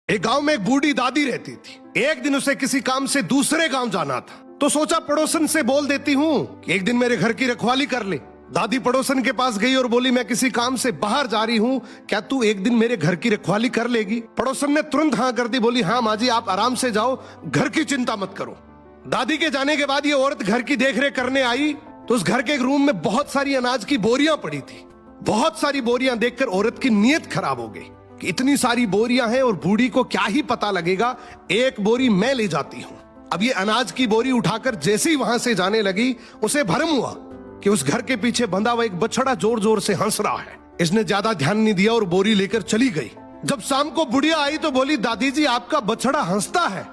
एक गांव में एक बूढ़ी दादी रहती थी। एक दिन उसे किसी काम से दूसरे गांव जाना था, तो सोचा पड़ोसन से बोल देती हूँ कि एक दिन मेरे घर की रखवाली कर ले। दादी पड़ोसन के पास गई और बोली, मैं किसी काम से बाहर जा रही हूँ, क्या तू एक दिन मेरे घर की रखवाली कर लेगी? पड़ोसन ने तुरंत हाँ कर दी, बोली हाँ माँ जी, आप आराम से जाओ, घर की चिंता मत करो। दादी के जाने के बाद ये औरत घर की देखरेख करने आई तो उस घर के एक रूम में बहुत सारी अनाज की बोरियां पड़ी थी। बहुत सारी बोरियां देखकर औरत की नीयत खराब हो गई कि इतनी सारी बोरियां हैं और बूढ़ी को क्या ही पता लगेगा, एक बोरी मैं ले जाती हूं। अब ये अनाज की बोरी उठाकर जैसे ही वहां से जाने लगी, उसे भ्रम हुआ कि उस घर के पीछे बंधा हुआ एक बछड़ा जोर जोर से हंस रहा है। इसने ज्यादा ध्यान नहीं दिया और बोरी लेकर चली गई। जब शाम को बुढ़िया आई तो बोली, दादी जी आपका बछड़ा हंसता है।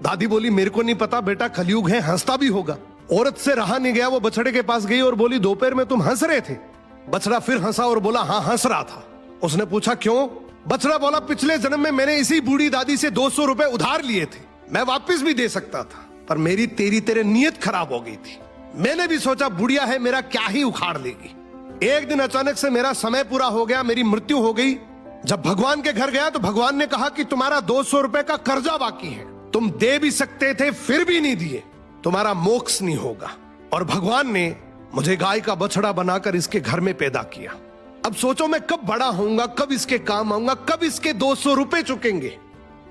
दादी बोली, मेरे को नहीं पता बेटा, कलयुग है, हंसता भी होगा। औरत से रहा नहीं गया, वो बछड़े के पास गई और बोली, दोपहर में तुम हंस रहे थे? बछड़ा फिर हंसा और बोला, हाँ हंस रहा था। उसने पूछा क्यों? बछड़ा बोला, पिछले जन्म में मैंने इसी बूढ़ी दादी से 200 रुपए उधार लिए थे, मैं वापस भी दे सकता था, पर मेरी तेरे नीयत खराब हो गई थी। मैंने भी सोचा बुढ़िया है, मेरा क्या ही उखाड़ लेगी। एक दिन अचानक से मेरा समय पूरा हो गया, मेरी मृत्यु हो गई। जब भगवान के घर गया तो भगवान ने कहा कि तुम्हारा 200 रुपए का कर्जा बाकी है, तुम दे भी सकते थे फिर भी नहीं दिए, तुम्हारा मोक्ष नहीं होगा। और भगवान ने मुझे गाय का बछड़ा बनाकर इसके घर में पैदा किया। अब सोचो मैं कब बड़ा होऊंगा, कब इसके काम आऊंगा, कब इसके 200 रुपए चुकेंगे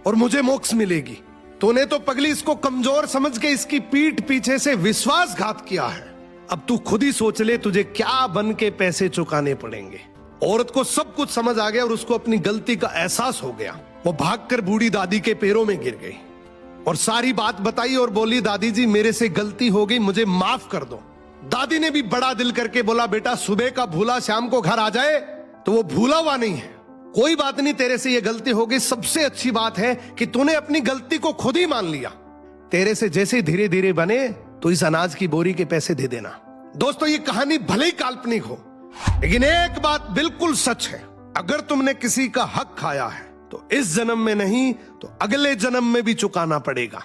और मुझे मोक्ष मिलेगी। तूने तो पगली इसको कमजोर समझ के इसकी पीठ पीछे से विश्वासघात किया है। अब तू खुद ही सोच ले तुझे क्या बन के पैसे चुकाने पड़ेंगे। औरत को सब कुछ समझ आ गया और उसको अपनी गलती का एहसास हो गया। वो भागकर बूढ़ी दादी के पैरों में गिर गई और सारी बात बताई और बोली, दादी जी मेरे से गलती हो गई, मुझे माफ कर दो। दादी ने भी बड़ा दिल करके बोला, बेटा सुबह का भूला शाम को घर आ जाए तो वो भूला हुआ नहीं है, कोई बात नहीं, तेरे से ये गलती हो गई। सबसे अच्छी बात है कि तूने अपनी गलती को खुद ही मान लिया। तेरे से जैसे धीरे धीरे बने तो इस अनाज की बोरी के पैसे दे देना। दोस्तों ये कहानी भले ही काल्पनिक हो, लेकिन एक बात बिल्कुल सच है, अगर तुमने किसी का हक खाया है तो इस जन्म में नहीं तो अगले जन्म में भी चुकाना पड़ेगा।